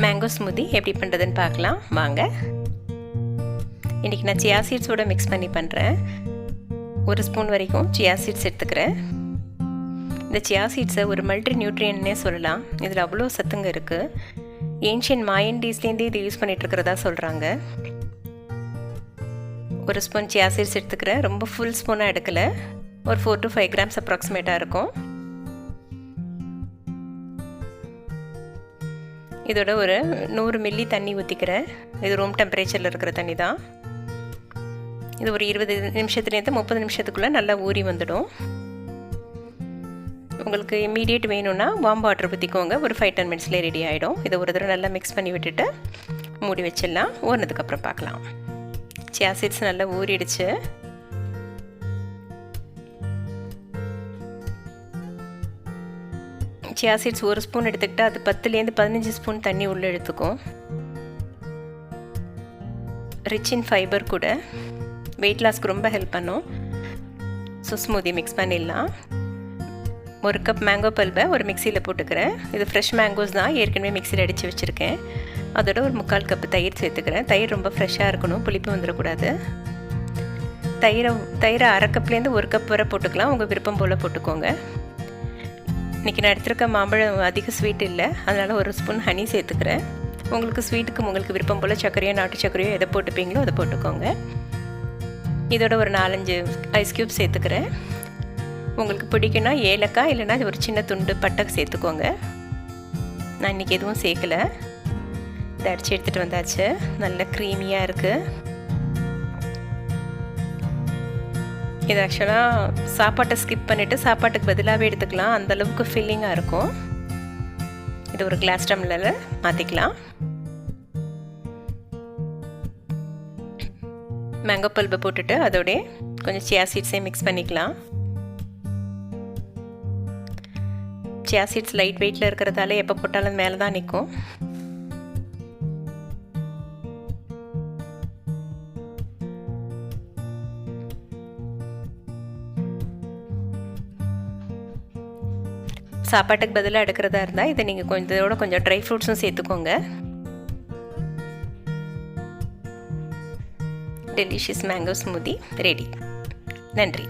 Mango smoothie எப்படி பண்ணுறதுன்னு பார்க்கலாம் வாங்க. இன்றைக்கி நான் சியா சீட்ஸோடு மிக்ஸ் பண்ணி பண்ணுறேன். 1 ஸ்பூன் வரைக்கும் சியா சீட்ஸ் எடுத்துக்கிறேன். இந்த சியா சீட்ஸை ஒரு மல்டி நியூட்ரியன்னே சொல்லலாம். இதில் அவ்வளோ சத்துங்க இருக்குது. ஏன்ஷியன் மாயன் டேஸ்லேருந்தே இதை யூஸ் பண்ணிகிட்ருக்கிறதா சொல்கிறாங்க. 1 ஸ்பூன் சியா சீட்ஸ் எடுத்துக்கிறேன். ரொம்ப ஃபுல் ஸ்பூனாக எடுக்கலை, ஒரு 4 to 5 grams அப்ராக்சிமேட்டாக இருக்கும். இதோட ஒரு 100 மில்லி தண்ணி ஊற்றிக்கிறேன். இது ரூம் டெம்பரேச்சரில் இருக்கிற தண்ணி தான். இது ஒரு 20 நிமிஷத்துலேருந்து 30 நிமிஷத்துக்குள்ளே நல்லா ஊறி வந்துடும். உங்களுக்கு இம்மீடியட் வேணும்னா வார்ம் வாட்டர் ஊற்றிக்கோங்க. ஒரு 5-10 மினிட்ஸ்லேயே ரெடி ஆகிடும். இதை ஒரு தடவை நல்லா மிக்ஸ் பண்ணி விட்டுட்டு மூடி வச்சிடலாம். ஊறினதுக்கப்புறம் பார்க்கலாம். சியா சீட்ஸ் நல்லா ஊறிடுச்சு. சியா சீட்ஸ் 1 ஸ்பூன் எடுத்துக்கிட்டால் அது 10லேருந்து 15 ஸ்பூன் தண்ணி உள்ளே எடுத்துக்கும். ரிச் இன் ஃபைபர் கூட, வெயிட் லாஸ்க்கு ரொம்ப ஹெல்ப் பண்ணும். ஸோ ஸ்மூதி மிக்ஸ் பண்ணிடலாம். 1 கப் மேங்கோ பல்பை ஒரு மிக்சியில் போட்டுக்கிறேன். இது ஃப்ரெஷ் மேங்கோஸ் தான், ஏற்கனவே மிக்சியில் அடித்து வச்சுருக்கேன். அதோட ஒரு 3/4 கப்பு தயிர் சேர்த்துக்கிறேன். தயிர் ரொம்ப ஃப்ரெஷ்ஷாக இருக்கணும், புளிப்பு வந்துடக்கூடாது. தயிரை 1/2 கப்லேருந்து 1 கப் வரை போட்டுக்கலாம். உங்கள் விருப்பம் போல் போட்டுக்கோங்க. இன்றைக்கி நான் எடுத்துருக்க மாம்பழம் அதிக ஸ்வீட் இல்லை, அதனால் 1 ஸ்பூன் ஹனி சேர்த்துக்கிறேன். உங்களுக்கு ஸ்வீட்டுக்கு உங்களுக்கு விருப்பம் போல் சர்க்கரையோ நாட்டு சர்க்கரையோ எதை போட்டுப்பீங்களோ அதை போட்டுக்கோங்க. இதோட ஒரு 4-5 ஐஸ் க்யூப் சேர்த்துக்கிறேன். உங்களுக்கு பிடிக்குன்னா ஏலக்காய் இல்லைன்னா ஒரு சின்ன துண்டு பட்டை சேர்த்துக்கோங்க. நான் இன்றைக்கி எதுவும் சேர்க்கலை. இதை அடித்து எடுத்துகிட்டு வந்தாச்சு. நல்ல க்ரீமியாக இருக்குது. இது ஆக்சுவலாக சாப்பாட்டை ஸ்கிப் பண்ணிவிட்டு சாப்பாட்டுக்கு பதிலாகவே எடுத்துக்கலாம். அந்தளவுக்கு ஃபில்லிங்காக இருக்கும். இது ஒரு கிளாஸ் டம்ளரில் மாற்றிக்கலாம். மேங்கோ பல்பை போட்டுட்டு அதோட கொஞ்சம் சியா சீட்ஸையும் மிக்ஸ் பண்ணிக்கலாம். சியா சீட்ஸ் லைட் வெயிட்டில் இருக்கிறதால எப்போ போட்டாலும் மேலே தான் நிற்கும். சாப்பாட்டுக்கு பதிலாக எடுக்கிறதா இருந்தால் இதை நீங்கள் இதோட கொஞ்சம் ட்ரை ஃப்ரூட்ஸும் சேர்த்துக்கோங்க. Delicious mango smoothie ready. நன்றி.